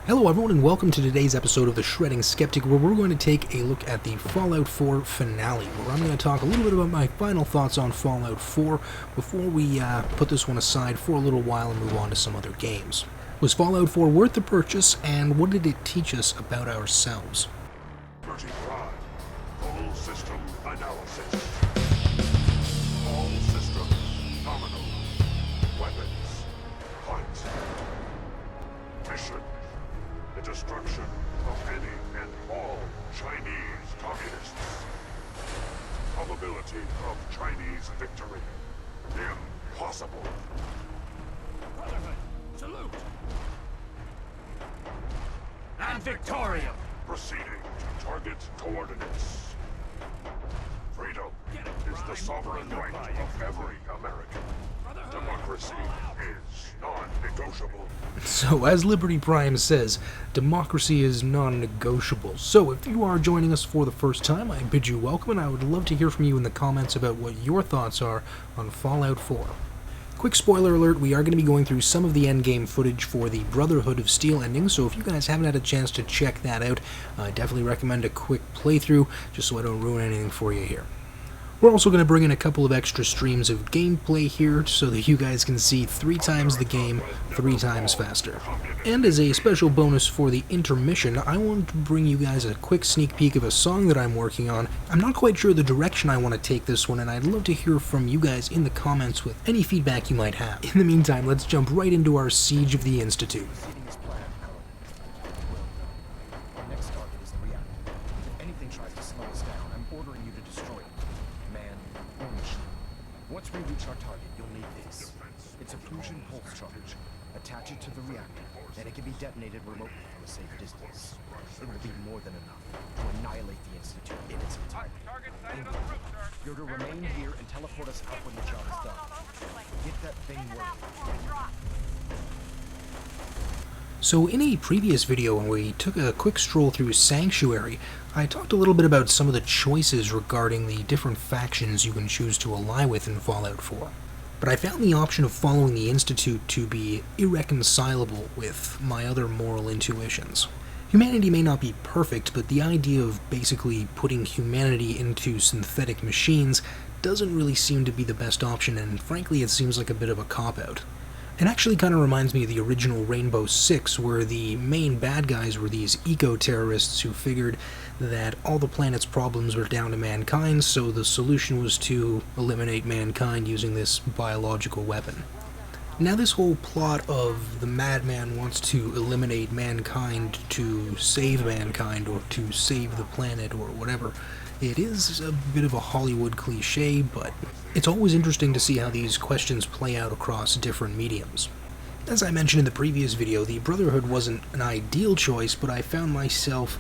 Hello everyone and welcome to today's episode of the Shredding Skeptic, where we're going to take a look at the Fallout 4 finale, where I'm going to talk a little bit about my final thoughts on Fallout 4 before we put this one aside for a little while and move on to some other games. Was Fallout 4 worth the purchase, and what did it teach us about ourselves? 35. Full system analysis. All systems nominal. Weapons. Hunt. Mission. The destruction of any and all Chinese communists. Probability of Chinese victory. Impossible. Brotherhood, salute! And Victorium! Proceeding to target coordinates. Freedom is the sovereign right of every American. Democracy is non-negotiable. So, as Liberty Prime says, democracy is non-negotiable. So, if you are joining us for the first time, I bid you welcome, and I would love to hear from you in the comments about what your thoughts are on Fallout 4. Quick spoiler alert, we are going to be going through some of the endgame footage for the Brotherhood of Steel ending, so if you guys haven't had a chance to check that out, I definitely recommend a quick playthrough, just so I don't ruin anything for you here. We're also going to bring in a couple of extra streams of gameplay here, so that you guys can see 3 times the game, 3 times faster. And as a special bonus for the intermission, I wanted to bring you guys a quick sneak peek of a song that I'm working on. I'm not quite sure the direction I want to take this one, and I'd love to hear from you guys in the comments with any feedback you might have. In the meantime, let's jump right into our Siege of the Institute. Once we reach our target, you'll need this. It's a fusion pulse charge. Attach it to the reactor, and it can be detonated remotely from a safe distance. It will be more than enough to annihilate the Institute in its entirety. You're to remain here and teleport us out when the job is done. Get that thing working. So in a previous video, when we took a quick stroll through Sanctuary, I talked a little bit about some of the choices regarding the different factions you can choose to ally with in Fallout 4. But I found the option of following the Institute to be irreconcilable with my other moral intuitions. Humanity may not be perfect, but the idea of basically putting humanity into synthetic machines doesn't really seem to be the best option, and frankly it seems like a bit of a cop-out. It actually kind of reminds me of the original Rainbow Six, where the main bad guys were these eco-terrorists who figured that all the planet's problems were down to mankind, so the solution was to eliminate mankind using this biological weapon. Now this whole plot of the madman wants to eliminate mankind to save mankind, or to save the planet, or whatever, it is a bit of a Hollywood cliche, but it's always interesting to see how these questions play out across different mediums. As I mentioned in the previous video, the Brotherhood wasn't an ideal choice, but I found myself,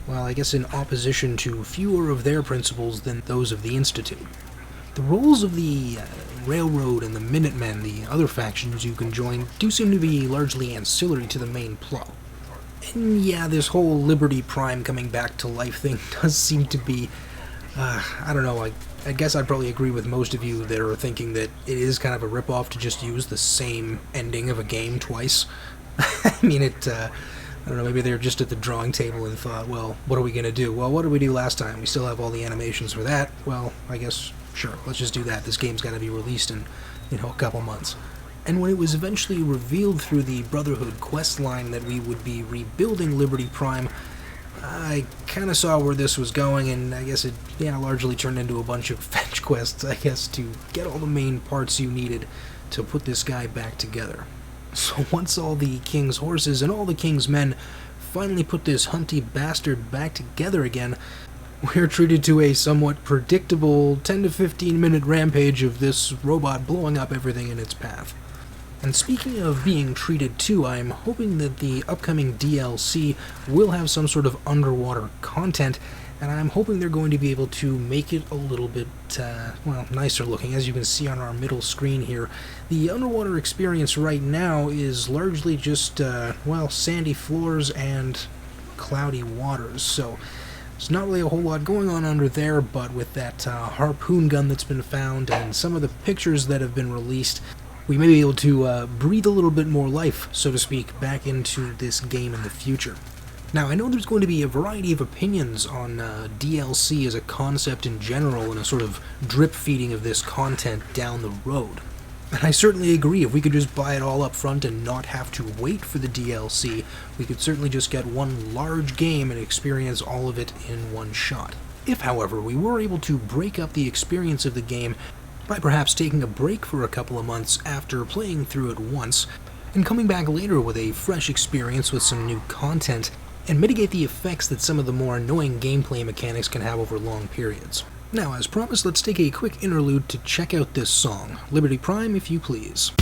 well, I guess in opposition to fewer of their principles than those of the Institute. The roles of the Railroad and the Minutemen, the other factions you can join, do seem to be largely ancillary to the main plot. And yeah, this whole Liberty Prime coming back to life thing does seem to be, I don't know, I guess I'd probably agree with most of you that are thinking that it is kind of a ripoff to just use the same ending of a game twice. I mean, I don't know, maybe they're just at the drawing table and thought, well, what are we going to do? Well, what did we do last time? We still have all the animations for that. Well, I guess, sure, let's just do that. This game's got to be released in, a couple months. And when it was eventually revealed through the Brotherhood quest line that we would be rebuilding Liberty Prime, I kind of saw where this was going, and I guess it, largely turned into a bunch of fetch quests, I guess, to get all the main parts you needed to put this guy back together. So once all the King's horses and all the King's men finally put this hunty bastard back together again, we're treated to a somewhat predictable 10 to 15 minute rampage of this robot blowing up everything in its path. And speaking of being treated to, I'm hoping that the upcoming DLC will have some sort of underwater content, and I'm hoping they're going to be able to make it a little bit, nicer looking. As you can see on our middle screen here, the underwater experience right now is largely just, sandy floors and cloudy waters, so there's not really a whole lot going on under there, but with that harpoon gun that's been found and some of the pictures that have been released, we may be able to breathe a little bit more life, so to speak, back into this game in the future. Now, I know there's going to be a variety of opinions on DLC as a concept in general and a sort of drip feeding of this content down the road. And I certainly agree, if we could just buy it all up front and not have to wait for the DLC, we could certainly just get one large game and experience all of it in one shot. If, however, we were able to break up the experience of the game by perhaps taking a break for a couple of months after playing through it once, and coming back later with a fresh experience with some new content, and mitigate the effects that some of the more annoying gameplay mechanics can have over long periods. Now, as promised, let's take a quick interlude to check out this song. Liberty Prime, if you please.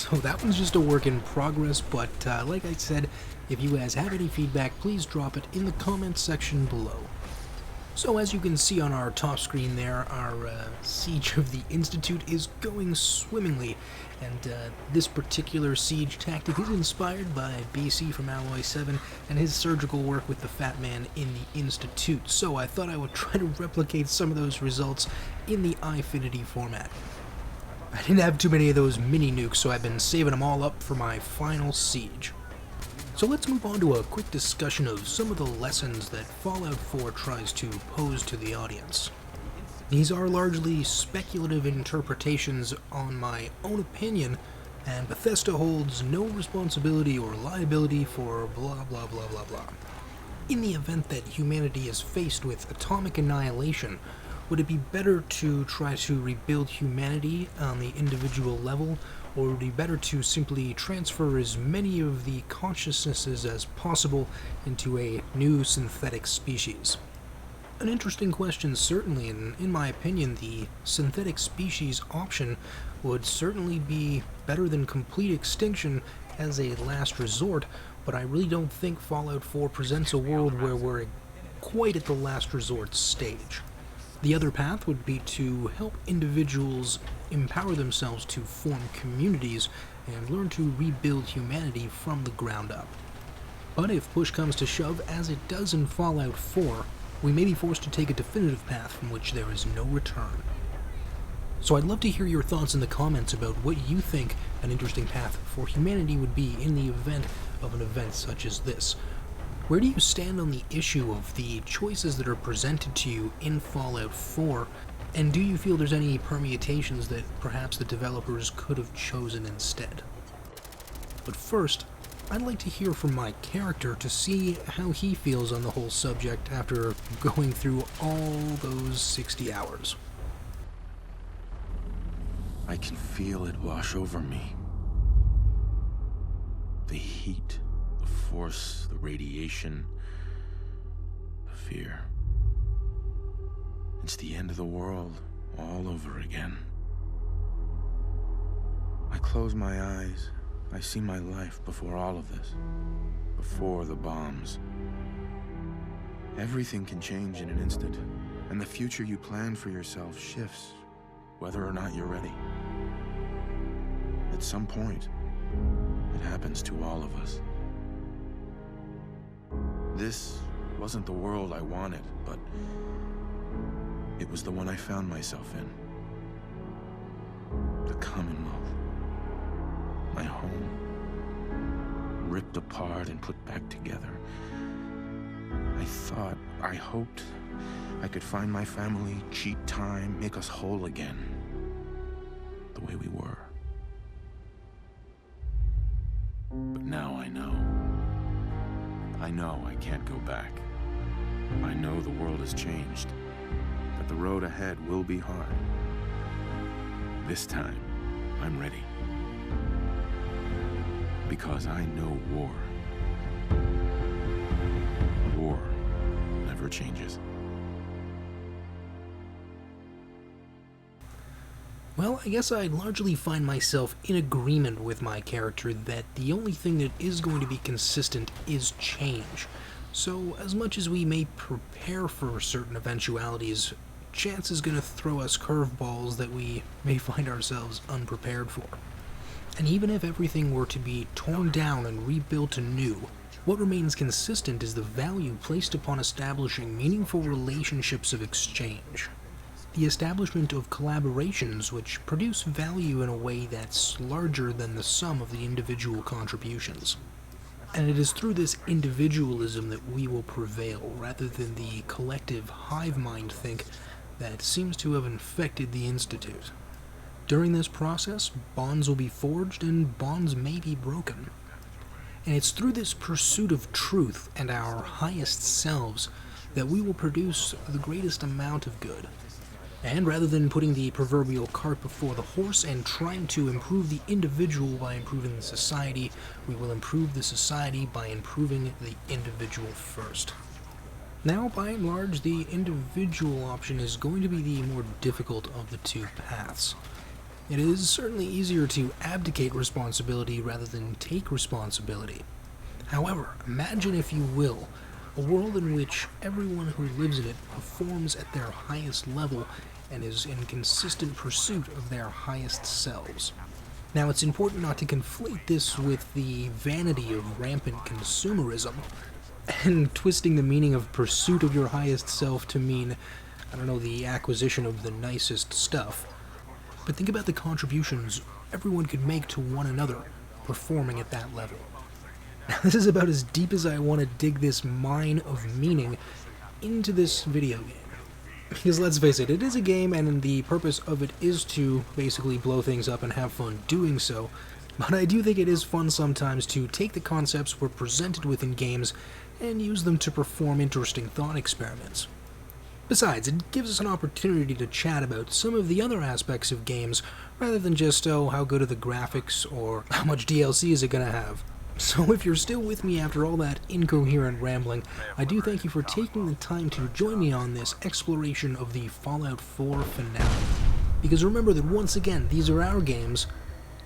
So that one's just a work in progress, but like I said, if you guys have any feedback, please drop it in the comments section below. So as you can see on our top screen there, our siege of the Institute is going swimmingly, and this particular siege tactic is inspired by BC from Alloy 7 and his surgical work with the Fat Man in the Institute, so I thought I would try to replicate some of those results in the iFinity format. I didn't have too many of those mini nukes, so I've been saving them all up for my final siege. So let's move on to a quick discussion of some of the lessons that Fallout 4 tries to pose to the audience. These are largely speculative interpretations on my own opinion, and Bethesda holds no responsibility or liability for blah blah blah blah blah. In the event that humanity is faced with atomic annihilation, would it be better to try to rebuild humanity on the individual level, or would it be better to simply transfer as many of the consciousnesses as possible into a new synthetic species? An interesting question, certainly, and in my opinion, the synthetic species option would certainly be better than complete extinction as a last resort, but I really don't think Fallout 4 presents a world where we're quite at the last resort stage. The other path would be to help individuals empower themselves to form communities and learn to rebuild humanity from the ground up. But if push comes to shove, as it does in Fallout 4, we may be forced to take a definitive path from which there is no return. So I'd love to hear your thoughts in the comments about what you think an interesting path for humanity would be in the event of an event such as this. Where do you stand on the issue of the choices that are presented to you in Fallout 4, and do you feel there's any permutations that perhaps the developers could have chosen instead? But first, I'd like to hear from my character to see how he feels on the whole subject after going through all those 60 hours. I can feel it wash over me. The heat, the force, the radiation, the fear. It's the end of the world all over again. I close my eyes. I see my life before all of this, before the bombs. Everything can change in an instant, and the future you plan for yourself shifts, whether or not you're ready. At some point, it happens to all of us. This wasn't the world I wanted, but it was the one I found myself in. The Commonwealth. My home, ripped apart and put back together. I hoped I could find my family, cheat time, make us whole again, the way we were. But now I know. I know I can't go back. I know the world has changed, that the road ahead will be hard. This time, I'm ready. Because I know war. War never changes. Well, I guess I'd largely find myself in agreement with my character that the only thing that is going to be consistent is change. So, as much as we may prepare for certain eventualities, chance is going to throw us curveballs that we may find ourselves unprepared for. And even if everything were to be torn down and rebuilt anew, what remains consistent is the value placed upon establishing meaningful relationships of exchange. The establishment of collaborations which produce value in a way that's larger than the sum of the individual contributions. And it is through this individualism that we will prevail, rather than the collective hive mind think that seems to have infected the Institute. During this process, bonds will be forged and bonds may be broken. And it's through this pursuit of truth and our highest selves that we will produce the greatest amount of good. And rather than putting the proverbial cart before the horse and trying to improve the individual by improving the society, we will improve the society by improving the individual first. Now, by and large, the individual option is going to be the more difficult of the two paths. It is certainly easier to abdicate responsibility rather than take responsibility. However, imagine, if you will, a world in which everyone who lives in it performs at their highest level and is in consistent pursuit of their highest selves. Now, it's important not to conflate this with the vanity of rampant consumerism, and twisting the meaning of pursuit of your highest self to mean, the acquisition of the nicest stuff. But think about the contributions everyone could make to one another, performing at that level. Now, this is about as deep as I want to dig this mine of meaning into this video game. Because let's face it, it is a game, and the purpose of it is to basically blow things up and have fun doing so. But I do think it is fun sometimes to take the concepts we're presented with in games and use them to perform interesting thought experiments. Besides, it gives us an opportunity to chat about some of the other aspects of games, rather than just, oh, how good are the graphics, or how much DLC is it gonna have. So if you're still with me after all that incoherent rambling, I do thank you for taking the time to join me on this exploration of the Fallout 4 finale. Because remember that once again, these are our games,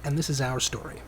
and this is our story.